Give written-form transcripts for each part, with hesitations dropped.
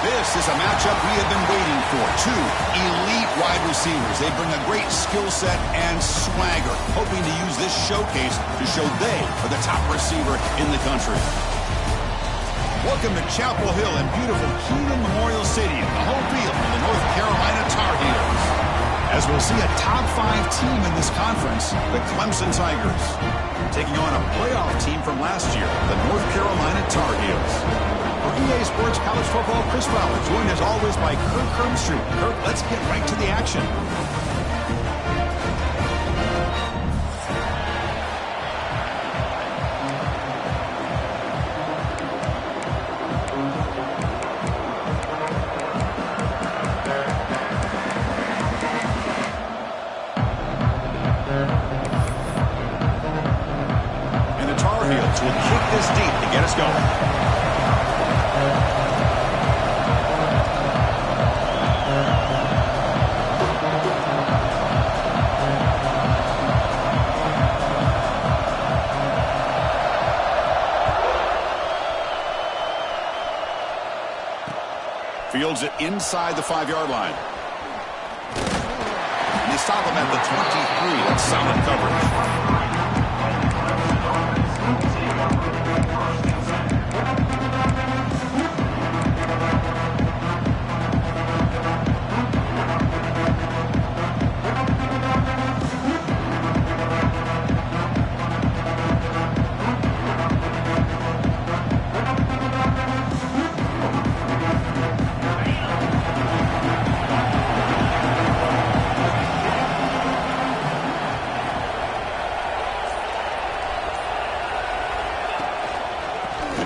This is a matchup we have been waiting for. Two elite wide receivers. They bring a great skill set and swagger, hoping to use this showcase to show they are the top receiver in the country. Welcome to Chapel Hill in beautiful Keenan Memorial Stadium, the home field for the North Carolina Tar Heels. As we'll see a top 5 team in this conference, the Clemson Tigers, taking on a playoff team from last year, the North Carolina Tar Heels. For EA Sports College Football, Chris Fowler, joined as always by Kirk Herbstreit. Kirk, let's get right to the action. And the Tar Heels will kick this deep to get us going. Fields it inside the 5-yard line. And they stop him at the 23. That's solid coverage.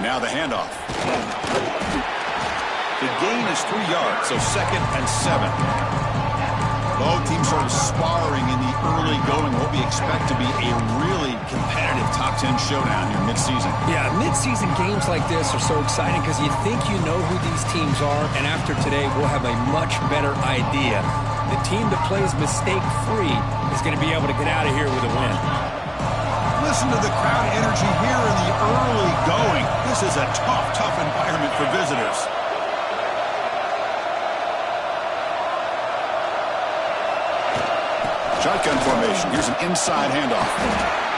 Now the handoff. The gain is 3 yards, so 2nd and 7. Both teams sort of sparring in the early going. What we expect to be a really competitive top 10 showdown here mid-season. Yeah, mid-season games like this are so exciting because you think you know who these teams are, and after today we'll have a much better idea. The team that plays mistake-free is going to be able to get out of here with a win. Listen to the crowd energy here in the early going. This is a tough environment for visitors. Shotgun formation. Here's an inside handoff.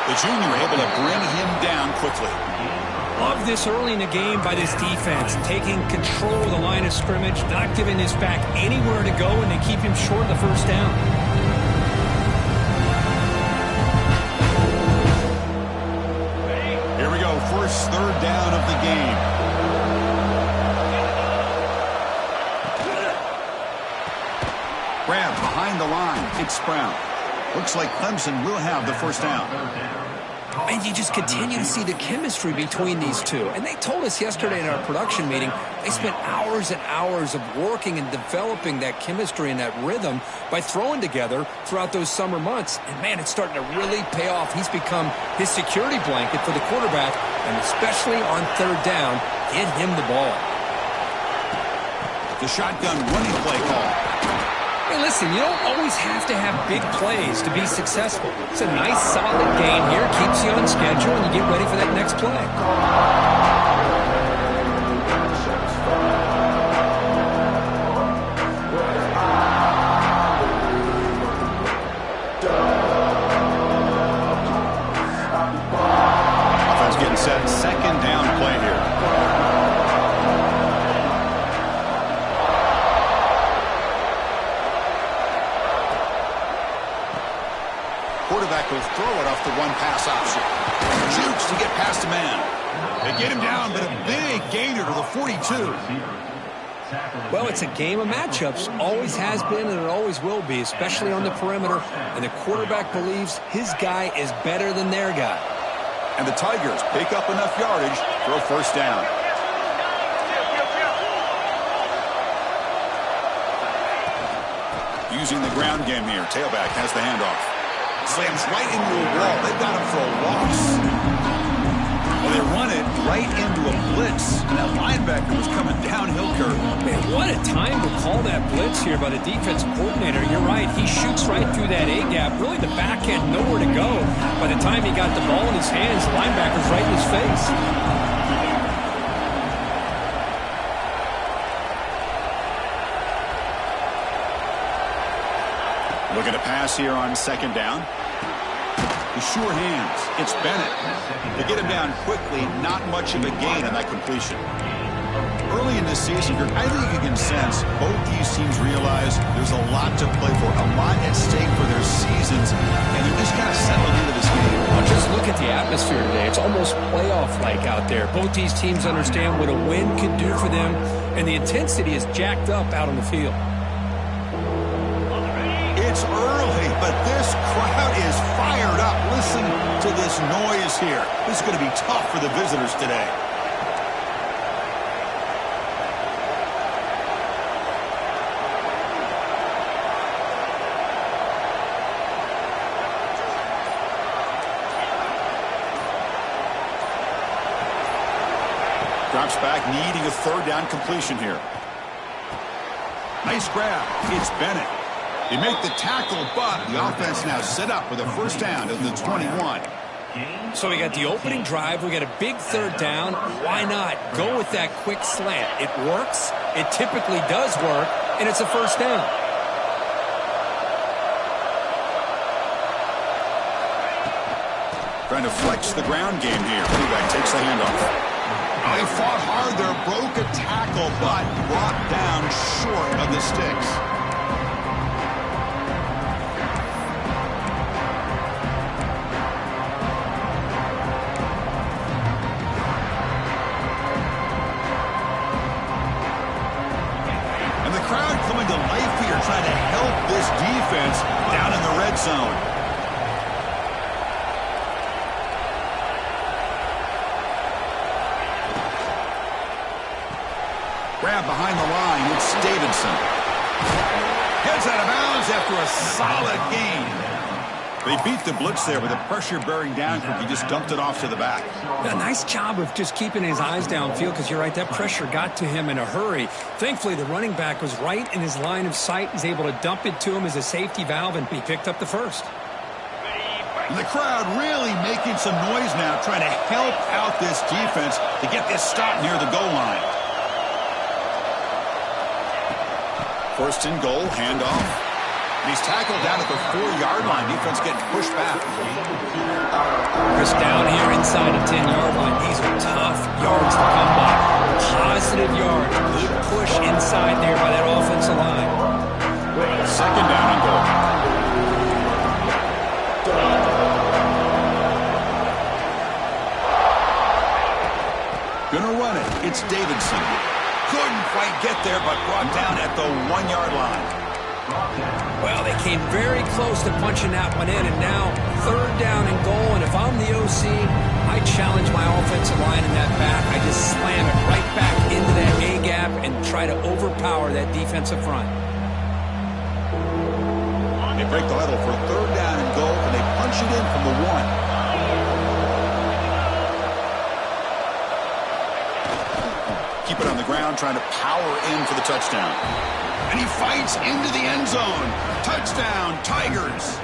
The junior able to bring him down quickly. Love this early in the game by this defense, taking control of the line of scrimmage, not giving this back anywhere to go, and they keep him short of the first down. First 3rd down of the game. Grab behind the line. It's Brown. Looks like Clemson will have the first down. And you just continue to see the chemistry between these two. And they told us yesterday in our production meeting, they spent hours and hours of working and developing that chemistry and that rhythm by throwing together throughout those summer months. And, man, it's starting to really pay off. He's become his security blanket for the quarterback, and especially on third down, get him the ball. The shotgun running play call. Hey, listen, you don't always have to have big plays to be successful. It's a nice, solid gain here. Keeps you on schedule, and you get ready for that next play. Offense getting set. Second down play here. Quarterback will throw it off the one pass option. Jukes to get past a man. They get him down, but a big gainer to the 42. Well, it's a game of matchups. Always has been, and it always will be, especially on the perimeter. And the quarterback believes his guy is better than their guy. And the Tigers pick up enough yardage for a first down. Using the ground game here. Tailback has the handoff. Slams right into a wall. They've got him for a loss. Well, they run it right into a blitz. And that linebacker was coming downhill curve. Man, what a time to call that blitz here by the defensive coordinator. You're right. He shoots right through that A-gap. Really, the back had nowhere to go. By the time he got the ball in his hands, the linebacker's right in his face. Look at a pass here on second down. The sure hands. It's Bennett. They get him down quickly. Not much of a gain on that completion. Early in this season, I think you can sense both these teams realize there's a lot to play for, a lot at stake for their seasons, and they're just kind of settling into this game. Well, just look at the atmosphere today. It's almost playoff-like out there. Both these teams understand what a win could do for them, and the intensity is jacked up out on the field. It's early, but this crowd is fired up. Listen to this noise here. This is going to be tough for the visitors today. Drops back, needing a third down completion here. Nice grab. It's Bennett. They make the tackle, but the offense now set up with a first down at the 21. So we got the opening drive. We got a big third down. Why not go with that quick slant? It works. It typically does work, and it's a first down. Trying to flex the ground game here. Quarterback takes the handoff. Oh, he fought hard there, broke a tackle, but brought down short of the sticks. Trying to help this defense down in the red zone. Grab behind the line. It's Davidson. Gets out of bounds after a solid gain. They beat the blitz there with the pressure bearing down quick. He just dumped it off to the back. A nice job of just keeping his eyes downfield because you're right, that pressure got to him in a hurry. Thankfully, the running back was right in his line of sight. He's able to dump it to him as a safety valve, and he picked up the first. And the crowd really making some noise now, trying to help out this defense to get this stop near the goal line. First and goal, handoff. And he's tackled down at the 4-yard line. Defense getting pushed back. Chris, down here inside the 10-yard line. These are tough yards to come by. Positive yard. Good push inside there by that offensive line. Second down and goal. Gonna run it. It's Davidson. Couldn't quite get there, but brought down at the 1-yard line. Well, they came very close to punching that one in, and now third down and goal, and if I'm the OC, I challenge my offensive line in that back. I just slam it right back into that A-gap and try to overpower that defensive front. They break the huddle for third down and goal, and they punch it in from the 1. Keep it on the ground, trying to power in for the touchdown. And he fights into the end zone. Touchdown, Tigers.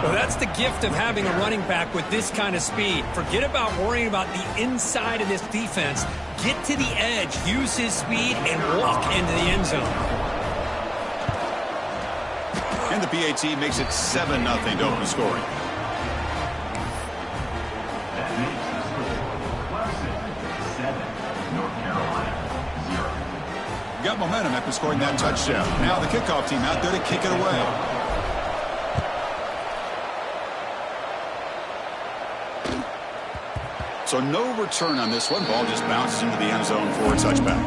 Well, that's the gift of having a running back with this kind of speed. Forget about worrying about the inside of this defense. Get to the edge, use his speed, and walk into the end zone. And the PAT makes it 7-0 to open scoring. Got momentum after scoring that touchdown. Now the kickoff team out there to kick it away. So no return on this one. Ball just bounces into the end zone for a touchback.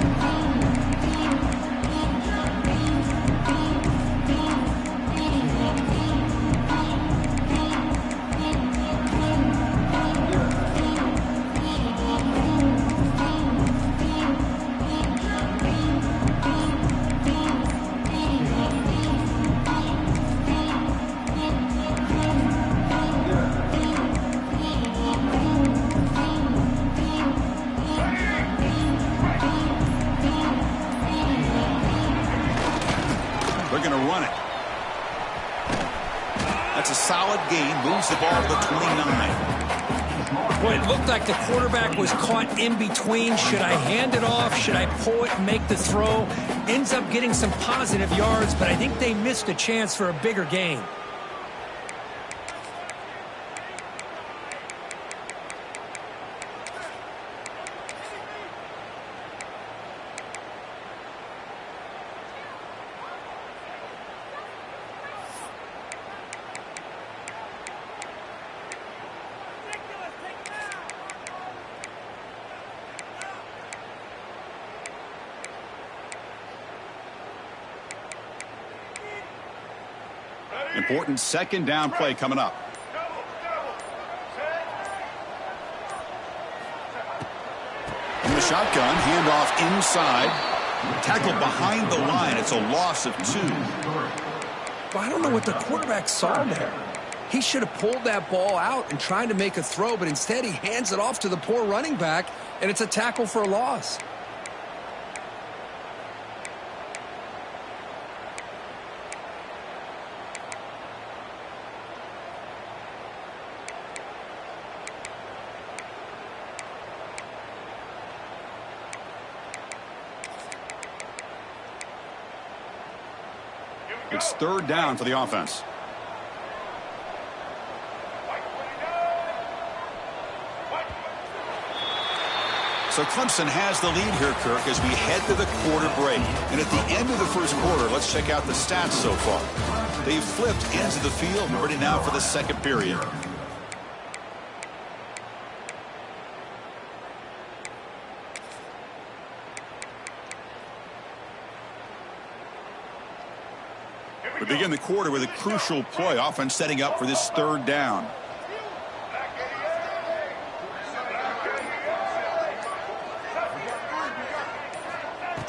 That's a solid gain. Moves the ball to the 29. Boy, it looked like the quarterback was caught in between. Should I hand it off? Should I pull it and make the throw? Ends up getting some positive yards, but I think they missed a chance for a bigger gain. Important second down play coming up. In the shotgun, handoff inside. Tackled behind the line. It's a loss of 2. Well, I don't know what the quarterback saw there. He should have pulled that ball out and tried to make a throw, but instead he hands it off to the poor running back, and it's a tackle for a loss. It's third down for the offense. So Clemson has the lead here, Kirk, as we head to the quarter break. And at the end of the first quarter, let's check out the stats so far. They've flipped ends of the field and ready now for the second period. We begin the quarter with a crucial play, offense setting up for this third down.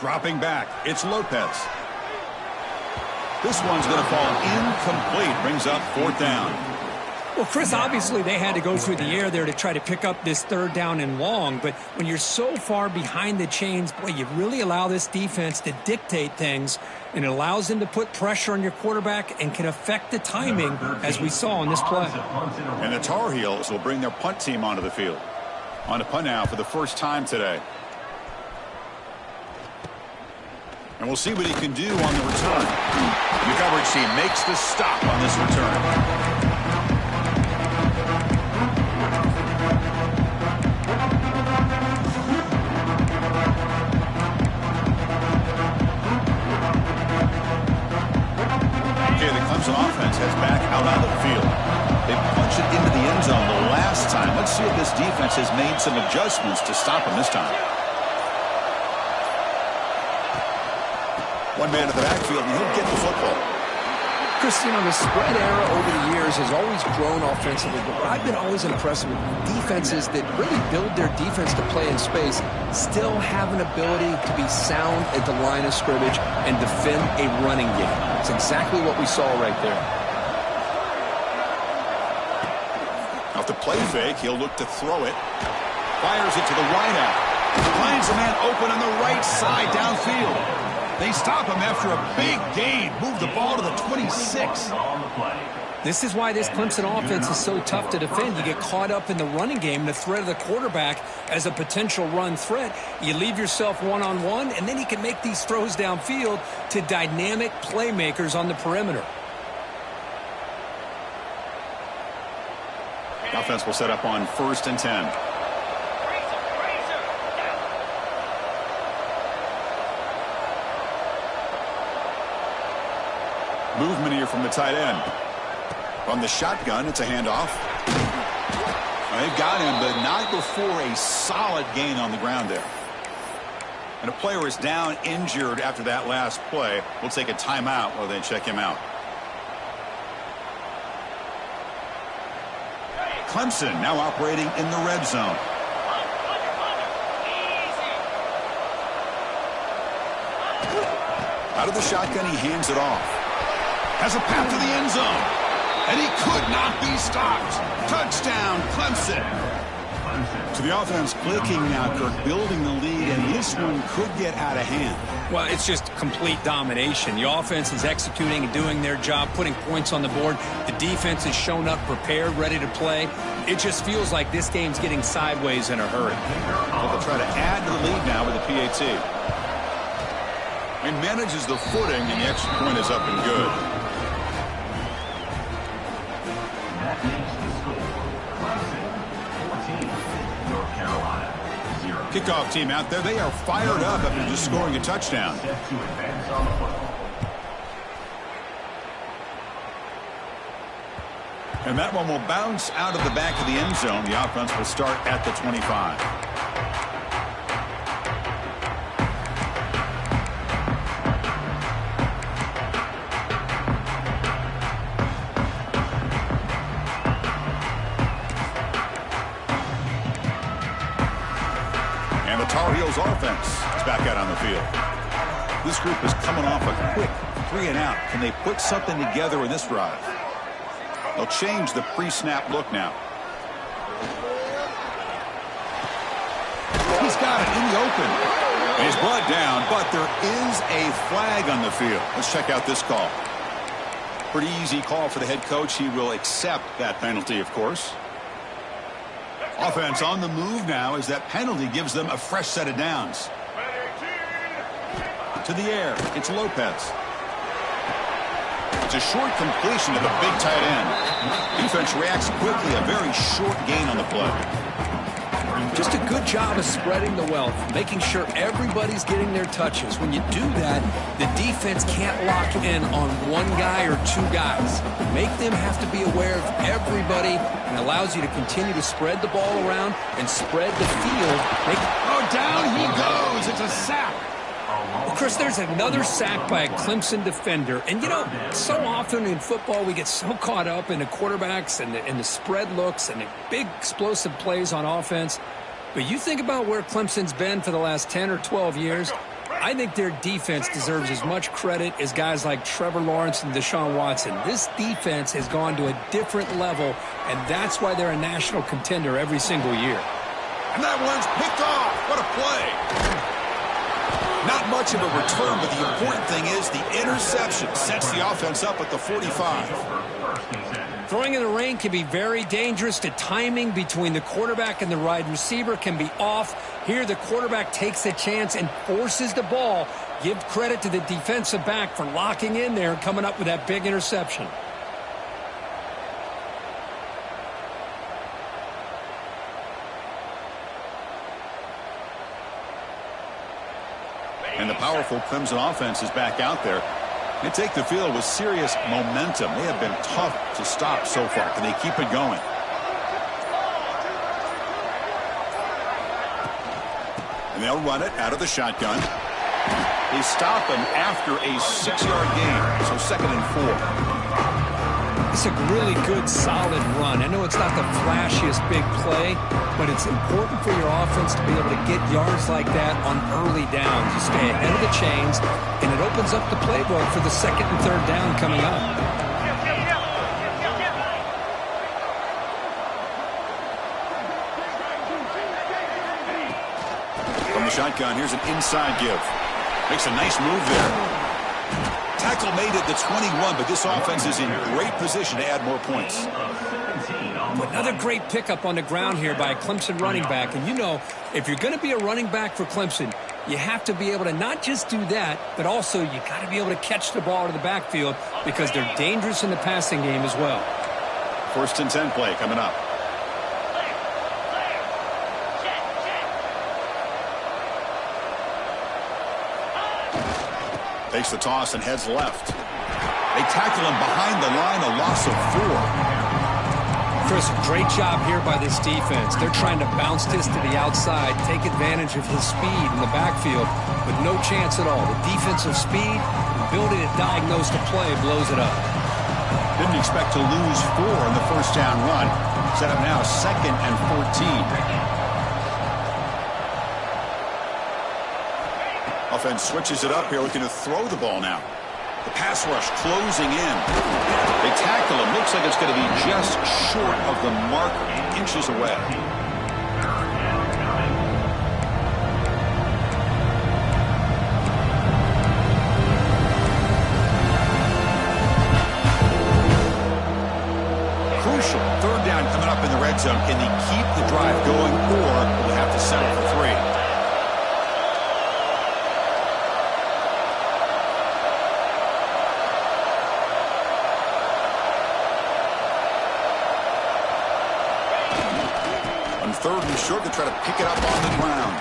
Dropping back, it's Lopez. This one's going to fall incomplete, brings up fourth down. Well, Chris, obviously they had to go through the air there to try to pick up this third down and long, but when you're so far behind the chains, boy, you really allow this defense to dictate things, and it allows them to put pressure on your quarterback and can affect the timing, as we saw in this play. And the Tar Heels will bring their punt team onto the field. On to punt now for the first time today. And we'll see what he can do on the return. The coverage team makes the stop on this return. Clemson offense heads back out on the field. They punch it into the end zone the last time. Let's see if this defense has made some adjustments to stop them this time. One man in the backfield, and he'll get the football. Chris, you know, the spread era over the years has always grown offensively, but I've been always impressed with defenses that really build their defense to play in space, still have an ability to be sound at the line of scrimmage and defend a running game. It's exactly what we saw right there. Off the play fake, he'll look to throw it. Fires it to the wideout. Finds a man open on the right side downfield. They stop him after a big gain. Move the ball to the 26. This is why this Clemson offense is so tough to defend. You get caught up in the running game, the threat of the quarterback as a potential run threat. You leave yourself one-on-one, and then you can make these throws downfield to dynamic playmakers on the perimeter. The offense will set up on 1st and 10. Movement here from the tight end. From the shotgun, it's a handoff. They've got him, but not before a solid gain on the ground there. And a player is down injured after that last play. We'll take a timeout while they check him out. Clemson now operating in the red zone. Out of the shotgun, he hands it off. Has a path to the end zone. And he could not be stopped. Touchdown, Clemson. To the offense clicking now, Kirk, building the lead, and this one could get out of hand. Well, it's just complete domination. The offense is executing and doing their job, putting points on the board. The defense has shown up prepared, ready to play. It just feels like this game's getting sideways in a hurry. Well, they'll try to add to the lead now with the PAT. He manages the footing, and the extra point is up and good. Kickoff team out there. They are fired up after just scoring a touchdown. And that one will bounce out of the back of the end zone. The offense will start at the 25. Tar Heels offense is back out on the field. This group is coming off a quick 3-and-out. Can they put something together in this drive? They'll change the pre-snap look now. He's got it in the open. And he's brought down, but there is a flag on the field. Let's check out this call. Pretty easy call for the head coach. He will accept that penalty, of course. Offense on the move now as that penalty gives them a fresh set of downs. To the air, it's Lopez. It's a short completion to the big tight end. Defense reacts quickly, a very short gain on the play. Just a good job of spreading the wealth, making sure everybody's getting their touches. When you do that, the defense can't lock in on one guy or two guys. Make them have to be aware of everybody, and allows you to continue to spread the ball around and spread the field. Down he goes. It's a sack. Well, Chris, there's another sack by a Clemson defender. And, you know, so often in football we get so caught up in the quarterbacks and the spread looks and the big explosive plays on offense. But you think about where Clemson's been for the last 10 or 12 years, I think their defense deserves as much credit as guys like Trevor Lawrence and Deshaun Watson. This defense has gone to a different level, and that's why they're a national contender every single year. And that one's picked off. What a play. Not much of a return, but the important thing is the interception sets the offense up at the 45. Throwing in the rain can be very dangerous. The timing between the quarterback and the wide receiver can be off. Here the quarterback takes a chance and forces the ball. Give credit to the defensive back for locking in there and coming up with that big interception. And the powerful Clemson offense is back out there. They take the field with serious momentum. They have been tough to stop so far. Can they keep it going? And they'll run it out of the shotgun. They stop him after a 6-yard gain, so 2nd and 4. It's a really good, solid run. I know it's not the flashiest big play, but it's important for your offense to be able to get yards like that on early downs. You stay ahead of the chains, and it opens up the playbook for the second and third down coming up. From the shotgun, here's an inside give. Makes a nice move there. Tackle made at the 21, but this offense is in great position to add more points. Another great pickup on the ground here by a Clemson running back. And you know, if you're going to be a running back for Clemson, you have to be able to not just do that, but also you got to be able to catch the ball to the backfield because they're dangerous in the passing game as well. 1st and 10 play coming up. Takes the toss and heads left. They tackle him behind the line, a loss of 4. Chris, great job here by this defense. They're trying to bounce this to the outside, take advantage of his speed in the backfield, but no chance at all. The defensive speed, ability to diagnose the play, blows it up. Didn't expect to lose 4 in the first down run. Set up now 2nd and 14. Offense switches it up here, looking to throw the ball now. The pass rush closing in. They tackle him. Looks like it's going to be just short of the marker, inches away. Crucial. 3rd down coming up in the red zone. Can they keep the drive going, or will they have to settle for 3? On 3rd and short, they try to pick it up on the ground.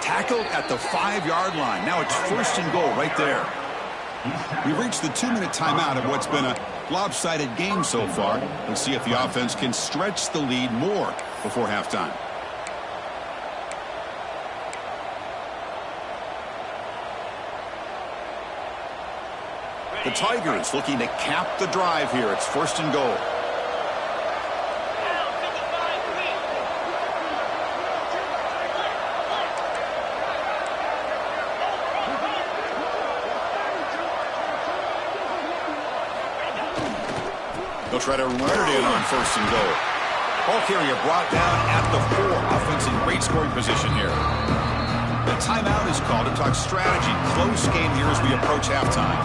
Tackled at the 5-yard line. Now it's 1st and goal right there. We've reached the 2-minute timeout of what's been a lopsided game so far. Let's see if the offense can stretch the lead more before halftime. The Tigers looking to cap the drive here. It's 1st and goal. They'll try to run it in on 1st and goal. Ball carrier brought down at the 4. Offense in great scoring position here. The timeout is called to talk strategy. Close game here as we approach halftime.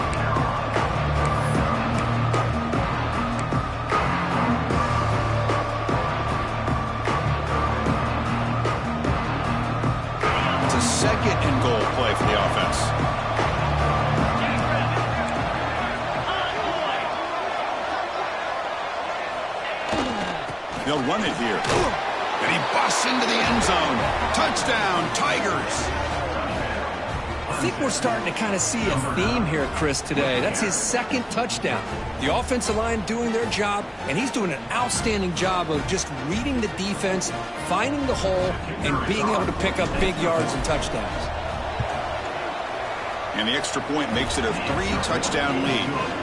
It's a 2nd and goal play for the offense. They'll run it here. And he busts into the end zone. Touchdown, Tigers. I think we're starting to kind of see a theme here, Chris, today. That's his 2nd touchdown. The offensive line doing their job, and he's doing an outstanding job of just reading the defense, finding the hole, and being able to pick up big yards and touchdowns. And the extra point makes it a 3-touchdown lead.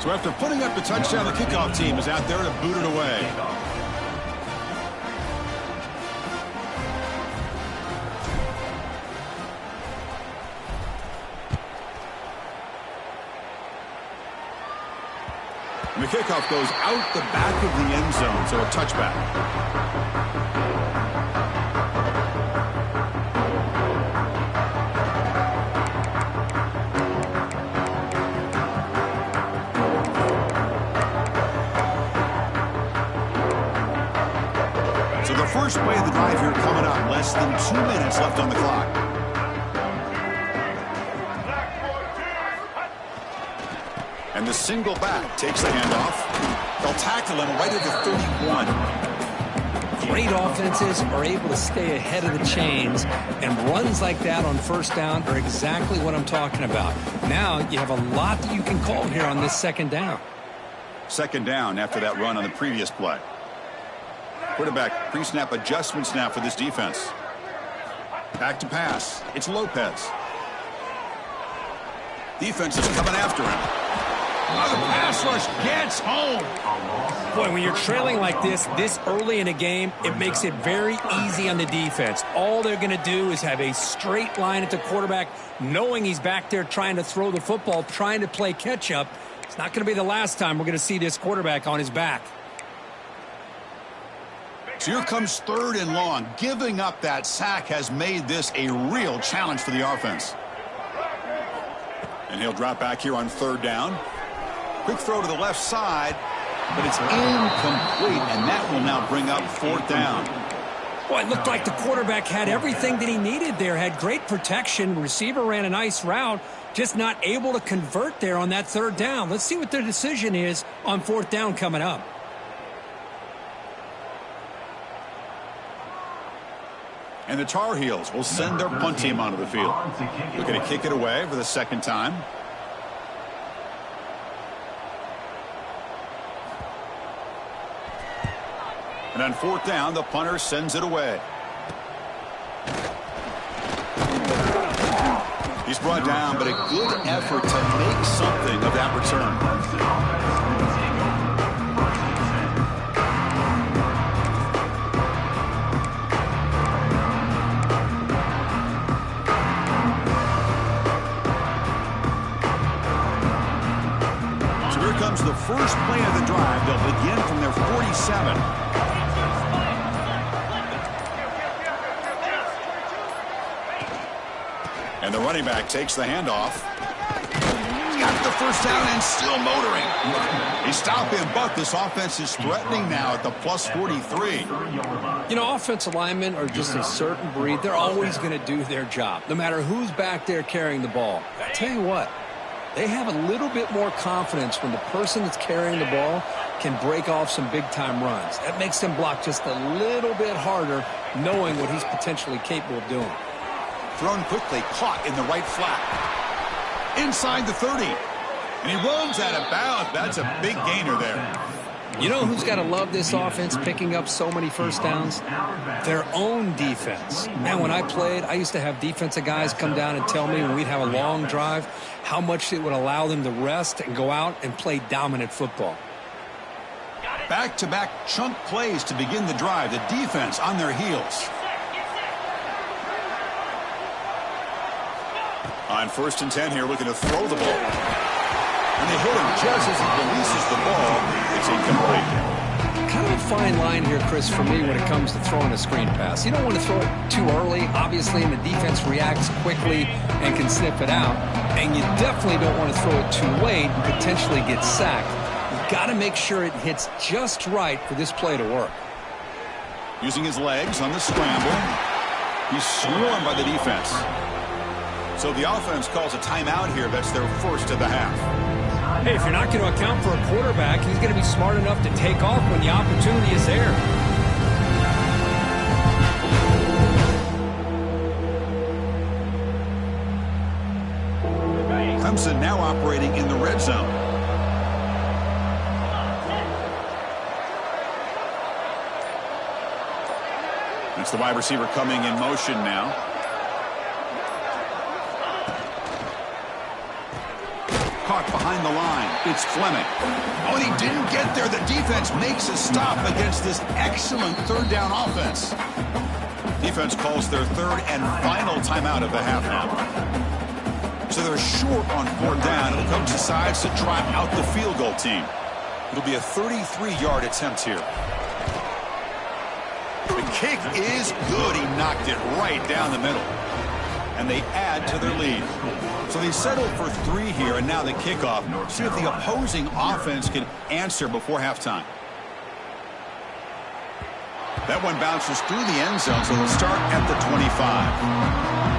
So after putting up the touchdown, the kickoff team is out there to boot it away. And the kickoff goes out the back of the end zone, so a touchback. First play of the drive here coming up. Less than 2 minutes left on the clock. And the single back takes the handoff. They'll tackle him right at the 31. Great offenses are able to stay ahead of the chains, and runs like that on 1st down are exactly what I'm talking about. Now you have a lot that you can call here on this 2nd down. Second down after that run on the previous play. Quarterback pre-snap adjustments now for this defense. Back to pass. It's Lopez. Defense is coming after him. Oh, the pass rush gets home. Boy, when you're trailing like this early in a game, it makes it very easy on the defense. All they're going to do is have a straight line at the quarterback, knowing he's back there trying to throw the football, trying to play catch-up. It's not going to be the last time we're going to see this quarterback on his back. So here comes 3rd and long. Giving up that sack has made this a real challenge for the offense. And he'll drop back here on 3rd down. Quick throw to the left side, but it's incomplete, and that will now bring up 4th down. Boy, it looked like the quarterback had everything that he needed there, had great protection. Receiver ran a nice route, just not able to convert there on that 3rd down. Let's see what their decision is on 4th down coming up. And the Tar Heels will send their punt team onto the field. Looking to kick it away for the 2nd time. And on 4th down, the punter sends it away. He's brought down, but a good effort to make something of that return. So here comes the first play of the drive. They'll begin from their 47. And the running back takes the handoff. He's got the first down and still motoring. He stopped him, but this offense is threatening now at the plus 43. You know, offensive linemen are just a certain breed. They're always going to do their job, no matter who's back there carrying the ball. I tell you what, they have a little bit more confidence when the person that's carrying the ball can break off some big-time runs. That makes them block just a little bit harder, knowing what he's potentially capable of doing. Thrown quickly, caught in the right flat. Inside the 30. And he runs out of bounds. That's a big gainer there. You know who's got to love this offense picking up so many first downs? Their own defense. Man, when I played, I used to have defensive guys come down and tell me when we'd have a long drive how much it would allow them to rest and go out and play dominant football. Back-to-back chunk plays to begin the drive. The defense on their heels. On 1st and 10 here, looking to throw the ball. And they hit him just as he releases the ball. It's incomplete. Kind of a fine line here, Chris, for me when it comes to throwing a screen pass. You don't want to throw it too early, obviously, and the defense reacts quickly and can sniff it out. And you definitely don't want to throw it too late and potentially get sacked. You've got to make sure it hits just right for this play to work. Using his legs on the scramble. He's swarmed by the defense. So the offense calls a timeout here. That's their first of the half. Hey, if you're not going to account for a quarterback, he's going to be smart enough to take off when the opportunity is there. Clemson now operating in the red zone. It's the wide receiver coming in motion now. Caught behind the line. It's Fleming. Oh, and he didn't get there. The defense makes a stop against this excellent 3rd down offense. Defense calls their 3rd and final timeout of the half now. So they're short on 4th down, and the coach decides to try out the field goal team. It'll be a 33-yard attempt here. The kick is good. He knocked it right down the middle. And they add to their lead. So they settled for 3 here, and now the kickoff. See if the opposing offense can answer before halftime. That one bounces through the end zone, so they'll start at the 25.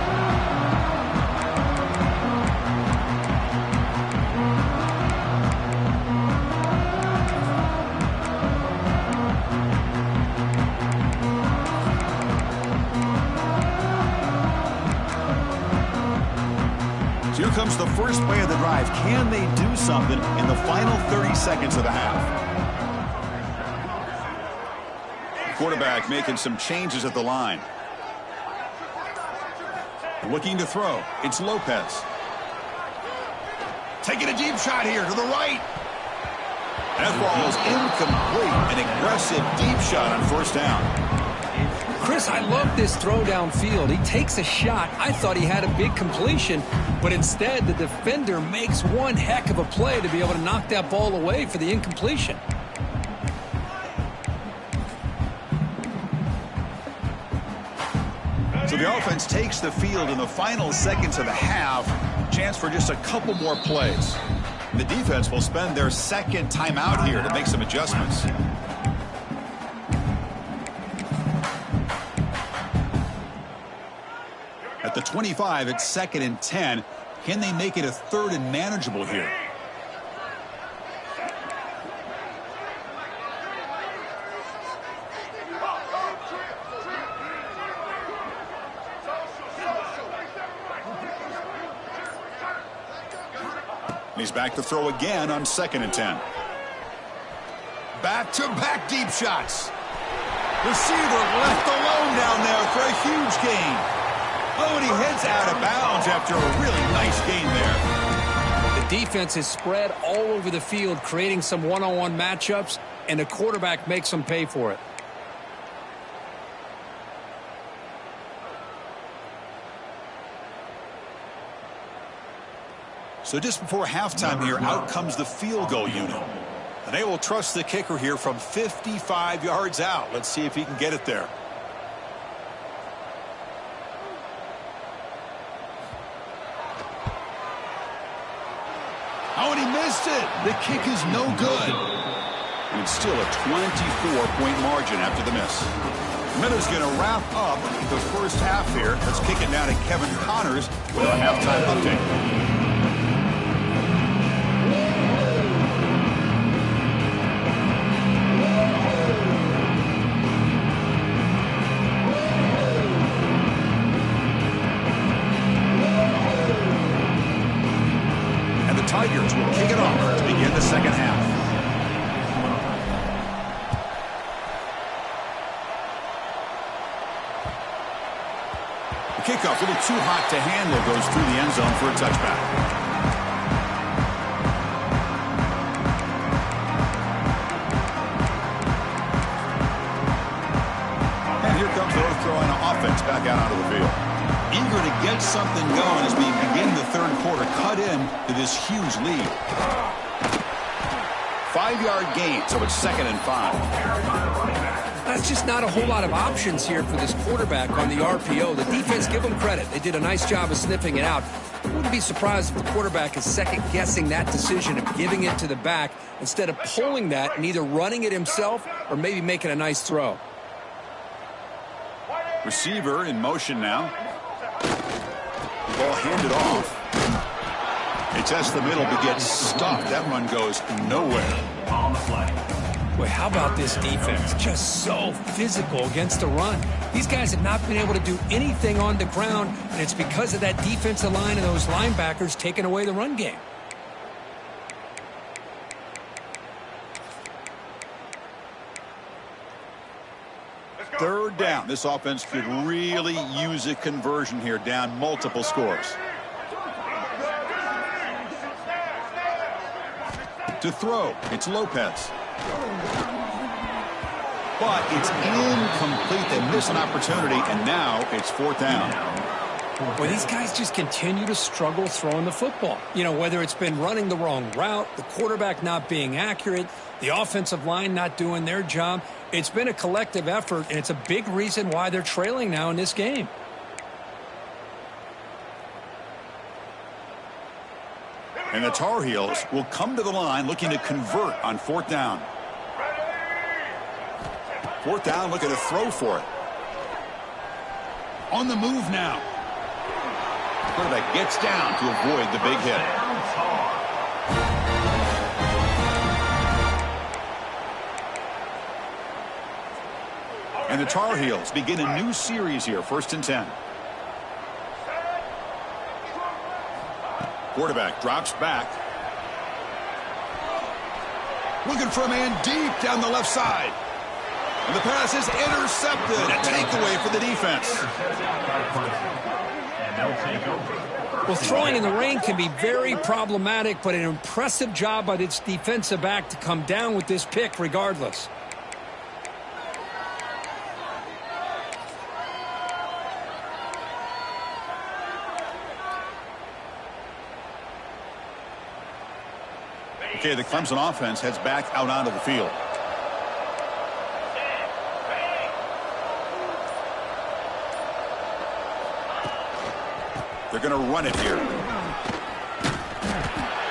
comes the first play of the drive. Can they do something in the final 30 seconds of the half? Quarterback making some changes at the line. Looking to throw. It's Lopez. Taking a deep shot here to the right. That ball is incomplete. An aggressive deep shot on first down. Chris, I love this throw downfield. He takes a shot. I thought he had a big completion, but instead the defender makes one heck of a play to be able to knock that ball away for the incompletion. So the offense takes the field in the final seconds of the half. Chance for just a couple more plays. The defense will spend their second timeout here to make some adjustments. At the 25, it's 2nd and 10. Can they make it a 3rd and manageable here? He's back to throw again on 2nd and 10. Back-to-back deep shots. Receiver left alone down there for a huge gain. Oh, and he heads out of bounds after a really nice gain there. The defense is spread all over the field, creating some one-on-one matchups, and the quarterback makes them pay for it. So just before halftime here, out comes the field goal unit. And they will trust the kicker here from 55 yards out. Let's see if he can get it there. Oh, and he missed it. The kick is no good. And it's still a 24-point margin after the miss. Miller's going to wrap up the first half here. Let's kick it down to Kevin Connors with our halftime update. Tigers will kick it off to begin the second half. The kickoff, a little too hot to handle, goes through the end zone for a touchback. And here comes the throwing offense back out onto the field. Eager to get something going as we begin the third quarter. Cut in to this huge lead. 5-yard gain, so it's 2nd and 5. That's just not a whole lot of options here for this quarterback on the RPO. The defense, give them credit. They did a nice job of sniffing it out. I wouldn't be surprised if the quarterback is second-guessing that decision of giving it to the back instead of pulling that and either running it himself or maybe making a nice throw. Receiver in motion now. Ball handed off. It tests the middle but gets stuffed. That run goes nowhere. On the fly. Boy, how about this defense? Just so physical against the run. These guys have not been able to do anything on the ground, and it's because of that defensive line and those linebackers taking away the run game. Third down. This offense could really use a conversion here, down multiple scores. To throw, it's Lopez. But it's incomplete. They miss an opportunity, and now it's 4th down. Well, these guys just continue to struggle throwing the football. You know, whether it's been running the wrong route, the quarterback not being accurate, the offensive line not doing their job. It's been a collective effort, and it's a big reason why they're trailing now in this game. And the Tar Heels will come to the line looking to convert on 4th down. 4th down, looking to throw for it. On the move now. Quarterback gets down to avoid the big hit. And the Tar Heels begin a new series here, 1st and 10. Quarterback drops back. Looking for a man deep down the left side. And the pass is intercepted. A takeaway for the defense. Well, throwing in the rain can be very problematic, but an impressive job by this defensive back to come down with this pick regardless. Okay, the Clemson offense heads back out onto the field. They're going to run it here.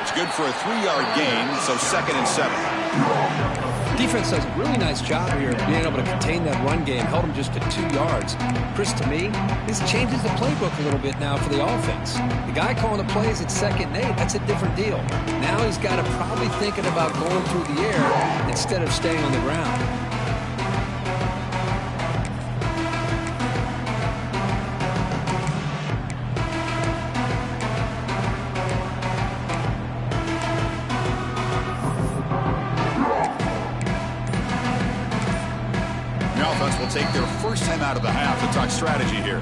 It's good for a 3-yard gain, so 2nd and 7. Defense does a really nice job here of being able to contain that run game. Held them just to 2 yards. Chris, to me, this changes the playbook a little bit now for the offense. The guy calling the plays at 2nd and 8, that's a different deal. Now he's got to probably thinking about going through the air instead of staying on the ground. Will take their first time out of the half to talk strategy here.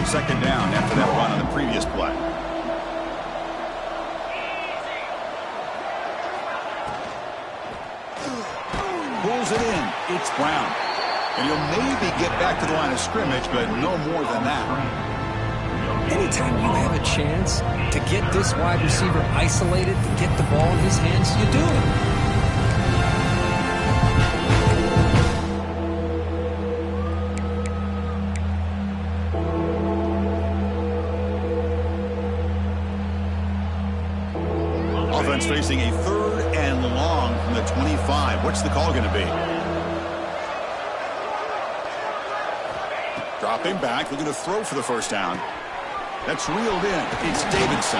Second down after that run on the previous play. Pulls it in. It's Brown. And he'll maybe get back to the line of scrimmage, but no more than that. Anytime you have a chance to get this wide receiver isolated, to get the ball in his hands, you do it. Offense facing a 3rd and long from the 25. What's the call going to be? Dropping back, looking to throw for the first down. That's reeled in. It's Davidson.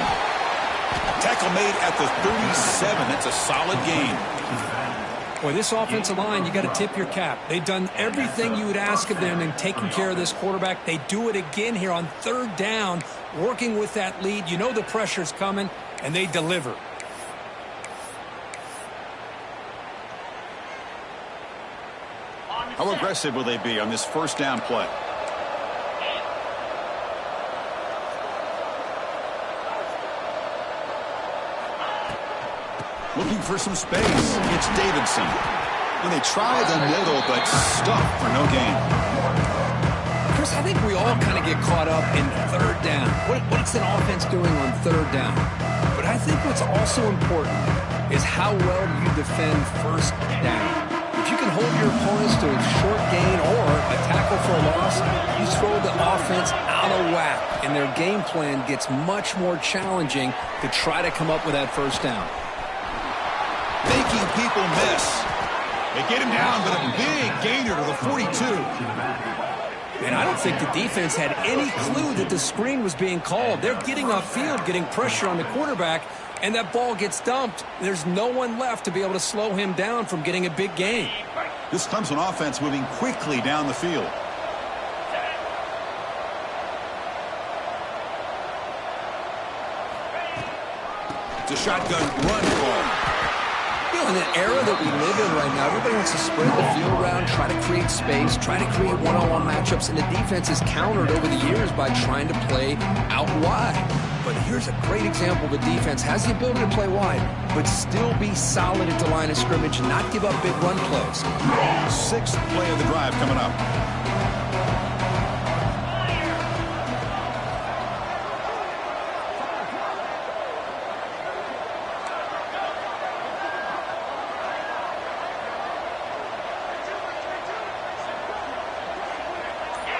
Tackle made at the 37. That's a solid gain. Boy, this offensive line, you got to tip your cap. They've done everything you would ask of them in taking care of this quarterback. They do it again here on 3rd down, working with that lead. You know the pressure's coming, and they deliver. How aggressive will they be on this first down play? Looking for some space. It's Davidson. And they try the middle, but stuck for no gain. Chris, I think we all kind of get caught up in 3rd down. What's an offense doing on 3rd down? But I think what's also important is how well you defend 1st down. If you can hold your opponents to a short gain or a tackle for a loss, you throw the offense out of whack, and their game plan gets much more challenging to try to come up with that 1st down. Making people miss. They get him down, but a big gainer to the 42. And I don't think the defense had any clue that the screen was being called. They're getting off field, getting pressure on the quarterback, and that ball gets dumped. There's no one left to be able to slow him down from getting a big gain. This Clemson offense moving quickly down the field. It's a shotgun run ball. In an era that we live in right now, everybody wants to spread the field around, try to create space, try to create one-on-one matchups, and the defense is countered over the years by trying to play out wide. But here's a great example. The defense has the ability to play wide, but still be solid at the line of scrimmage and not give up big run plays. 6th play of the drive coming up.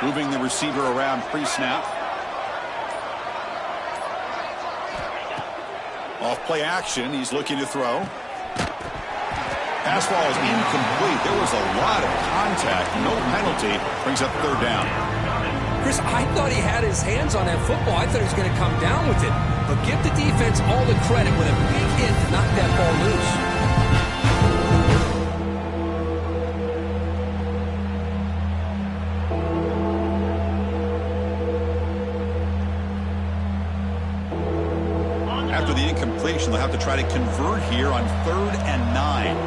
Moving the receiver around pre-snap. Off play action, he's looking to throw. Pass ball is incomplete. There was a lot of contact, no penalty. Brings up 3rd down. Chris, I thought he had his hands on that football. I thought he was going to come down with it. But give the defense all the credit with a big hit to knock that ball loose. incompletion. They'll have to try to convert here on 3rd and 9.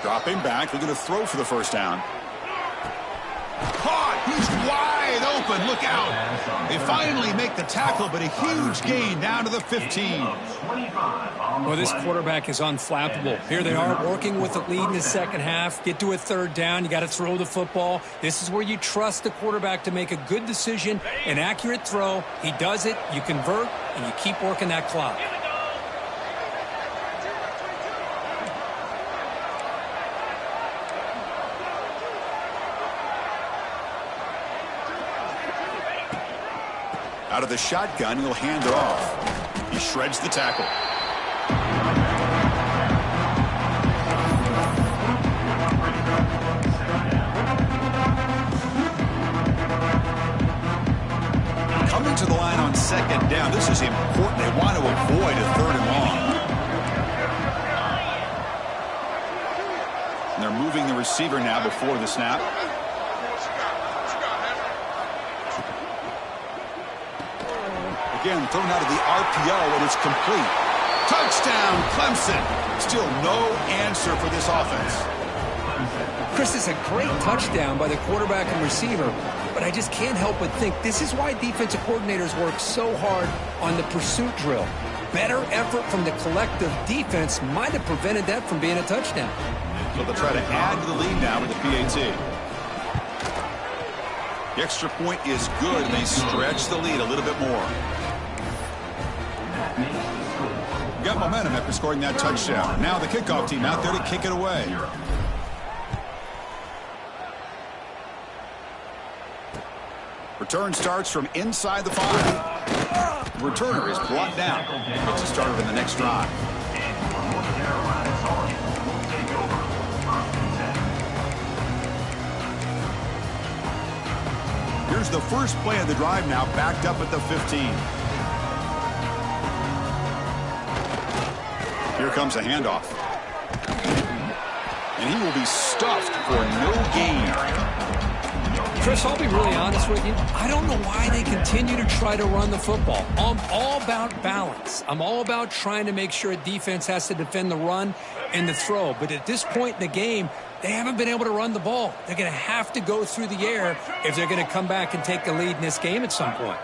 Dropping back, they're going to throw for the first down. Caught! He's wide open. Look out. They finally make the tackle, but a huge gain down to the 15. Well, this quarterback is unflappable. Here they are working with the lead in the second half. Get to a 3rd down. You got to throw the football. This is where you trust the quarterback to make a good decision, an accurate throw. He does it, you convert, and you keep working that clock. Out of the shotgun, he'll hand it off. He shreds the tackle. Coming to the line on 2nd down. This is important. They want to avoid a 3rd and long. And they're moving the receiver now before the snap. Again, thrown out of the RPO, and it's complete. Touchdown, Clemson. Still no answer for this offense. Chris, is a great touchdown by the quarterback and receiver, but I just can't help but think this is why defensive coordinators work so hard on the pursuit drill. Better effort from the collective defense might have prevented that from being a touchdown. So they'll try to add to the lead now with the PAT. The extra point is good, and they stretch the lead a little bit more. Got momentum after scoring that touchdown. Now the kickoff team out there to kick it away. Return starts from inside the 5. The returner is brought down. Gets it started in the next drive. Here's the first play of the drive now, backed up at the 15. Here comes a handoff. And he will be stuffed for no gain. Chris, I'll be really honest with you. I don't know why they continue to try to run the football. I'm all about balance. I'm all about trying to make sure a defense has to defend the run and the throw. But at this point in the game, they haven't been able to run the ball. They're going to have to go through the air if they're going to come back and take the lead in this game at some point.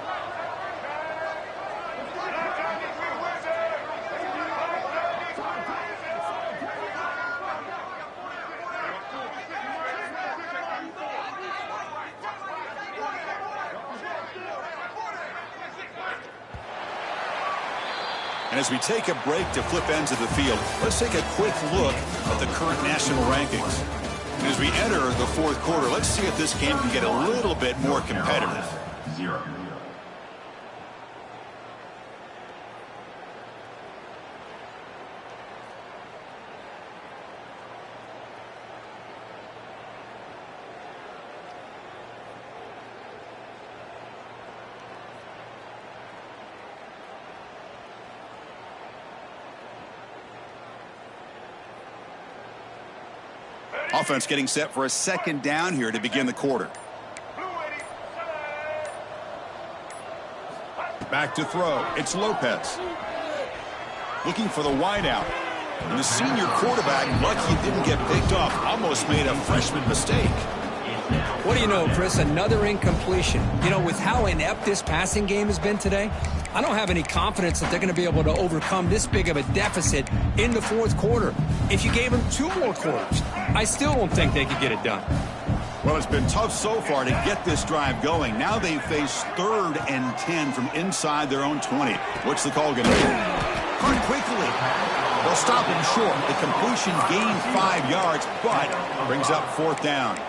And as we take a break to flip ends of the field, let's take a quick look at the current national rankings. And as we enter the 4th quarter, let's see if this game can get a little bit more competitive. Offense getting set for a 2nd down here to begin the quarter. Back to throw. It's Lopez. Looking for the wideout. And the senior quarterback, lucky he didn't get picked off, almost made a freshman mistake. What do you know, Chris? Another incompletion. You know, with how inept this passing game has been today, I don't have any confidence that they're going to be able to overcome this big of a deficit in the 4th quarter. If you gave them 2 more quarters, I still don't think they could get it done. Well, it's been tough so far to get this drive going. Now they face 3rd and 10 from inside their own 20. What's the call going to be? Caught quickly. They'll stop him short. The completion gained 5 yards, but brings up 4th down.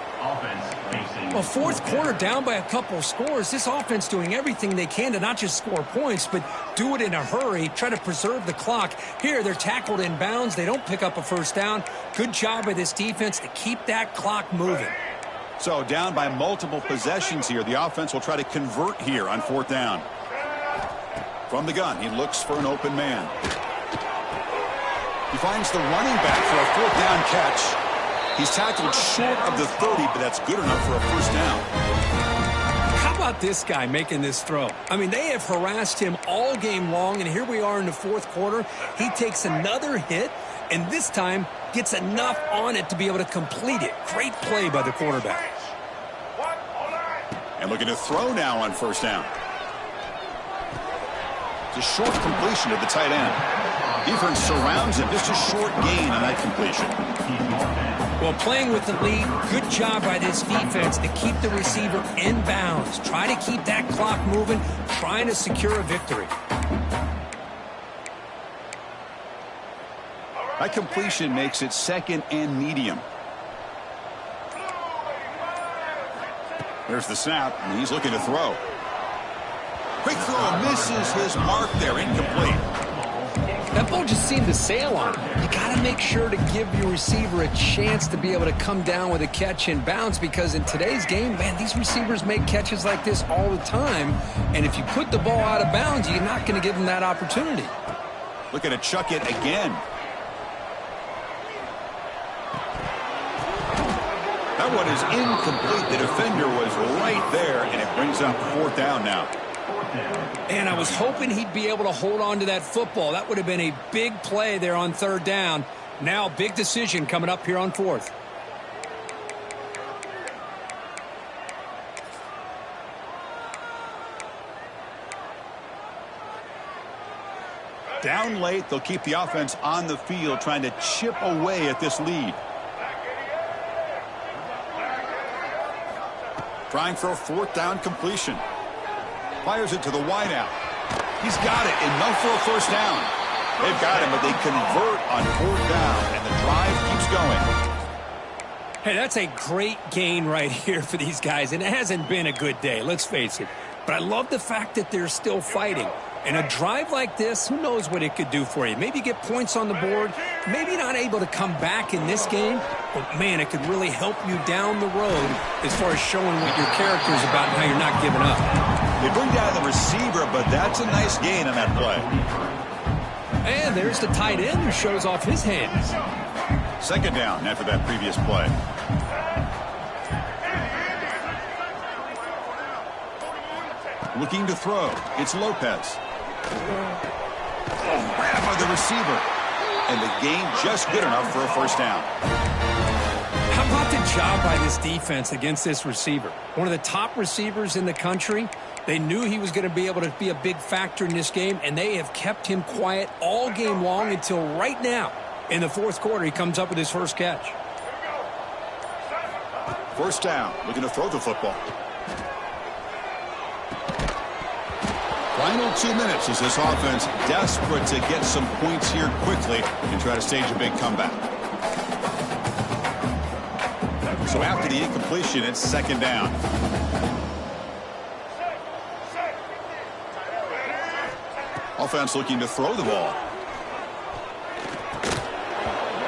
Well, 4th quarter down by a couple of scores. This offense doing everything they can to not just score points, but do it in a hurry, try to preserve the clock. Here, they're tackled in bounds. They don't pick up a first down. Good job by this defense to keep that clock moving. So down by multiple possessions here. The offense will try to convert here on 4th down. From the gun, he looks for an open man. He finds the running back for a 4th down catch. He's tackled short of the 30, but that's good enough for a first down. How about this guy making this throw? I mean, they have harassed him all game long, and here we are in the fourth quarter. He takes another hit, and this time gets enough on it to be able to complete it. Great play by the quarterback. And looking to throw now on first down. It's a short completion to the tight end. Defense surrounds him. Just a short gain on that completion. Well, playing with the lead, good job by this defense to keep the receiver in bounds. Try to keep that clock moving, trying to secure a victory. That completion makes it second and medium. There's the snap, and he's looking to throw. Quick throw misses his mark there, incomplete. That ball just seemed to sail on him. You got to make sure to give your receiver a chance to be able to come down with a catch and bounce, because in today's game, man, these receivers make catches like this all the time, and if you put the ball out of bounds, you're not going to give them that opportunity. Looking to chuck it again. That one is incomplete. The defender was right there, and it brings up fourth down now. And I was hoping he'd be able to hold on to that football. That would have been a big play there on third down. Now, big decision coming up here on fourth. Down late, they'll keep the offense on the field, trying to chip away at this lead. Trying for a fourth down completion. Fires it to the wideout. He's got it, enough for a first down. They've got him, but they convert on fourth down, and the drive keeps going. Hey, that's a great gain right here for these guys, and it hasn't been a good day, let's face it. But I love the fact that they're still fighting. And a drive like this, who knows what it could do for you. Maybe get points on the board, maybe not able to come back in this game, but man, it could really help you down the road as far as showing what your character is about and how you're not giving up. They bring down the receiver, but that's a nice gain on that play. And there's the tight end who shows off his hands. Second down after that previous play. Looking to throw. It's Lopez. Grab by the receiver. And the gain just good enough for a first down. How about the job by this defense against this receiver? One of the top receivers in the country. They knew he was going to be able to be a big factor in this game, and they have kept him quiet all game long until right now. In the fourth quarter, he comes up with his first catch. First down. Looking to throw the football. Final 2 minutes as this offense desperate to get some points here quickly and try to stage a big comeback. So after the incompletion, it's second down. Offense looking to throw the ball.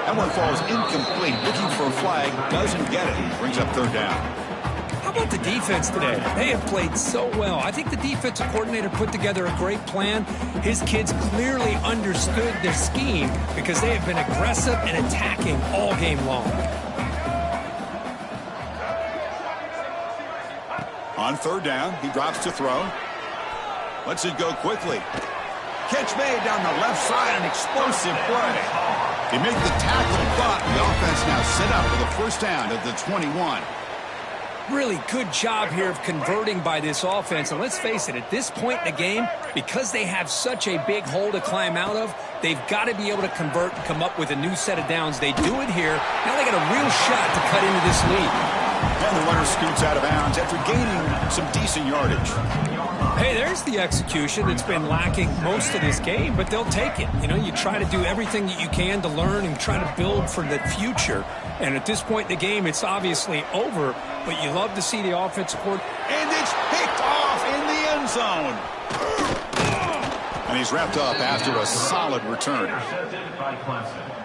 That one falls incomplete. Looking for a flag. Doesn't get it. Brings up third down. How about the defense today? They have played so well. I think the defensive coordinator put together a great plan. His kids clearly understood their scheme because they have been aggressive and attacking all game long. On third down, he drops to throw. Lets it go quickly. Catch made down the left side, an explosive play. They make the tackle, but the offense now set up for the first down at the 21. Really good job here of converting by this offense. And let's face it, at this point in the game, because they have such a big hole to climb out of, they've got to be able to convert and come up with a new set of downs. They do it here. Now they got a real shot to cut into this lead. And the runner scoots out of bounds after gaining some decent yardage. Hey, there's the execution that's been lacking most of this game, but they'll take it. You know, you try to do everything that you can to learn and try to build for the future. And at this point in the game, it's obviously over, but you love to see the offensive court. And it's picked off in the end zone. And he's wrapped up after a solid return.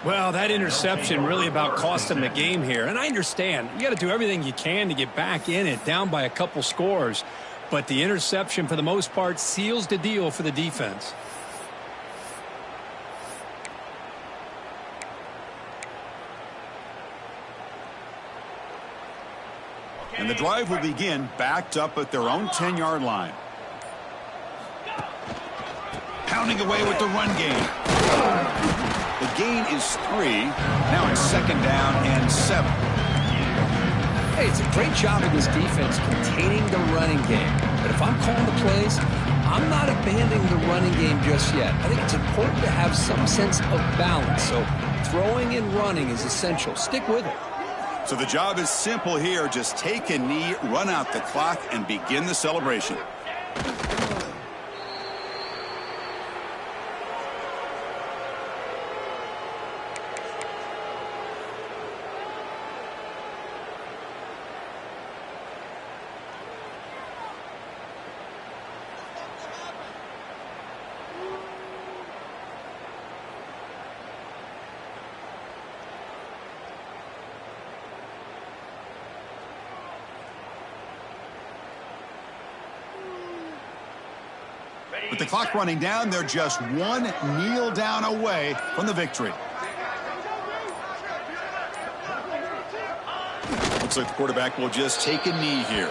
Well, that interception really about cost him the game here. And I understand. You got to do everything you can to get back in it, down by a couple scores. But the interception, for the most part, seals the deal for the defense. the drive will begin backed up at their own 10-yard line. Pounding away with the run game. The gain is 3. Now it's 2nd down and 7. Hey, it's a great job of this defense containing the running game. But if I'm calling the plays, I'm not abandoning the running game just yet. I think it's important to have some sense of balance. So throwing and running is essential. Stick with it. So the job is simple here. Just take a knee, run out the clock, and begin the celebration. With the clock running down, they're just one kneel down away from the victory. Looks like the quarterback will just take a knee here.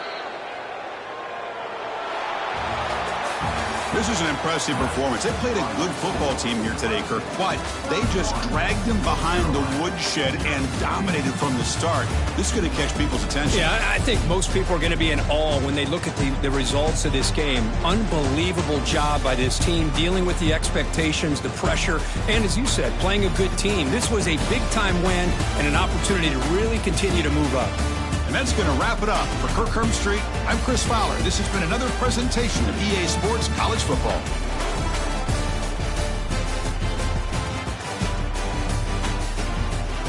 This is an impressive performance. They played a good football team here today, Kirk, but they just dragged them behind the woodshed and dominated from the start. This is going to catch people's attention. Yeah, I think most people are going to be in awe when they look at the results of this game. Unbelievable job by this team dealing with the expectations, the pressure, and as you said, playing a good team. This was a big-time win and an opportunity to really continue to move up. And that's going to wrap it up. For Kirk Herbstreit, I'm Chris Fowler. This has been another presentation of EA Sports College Football.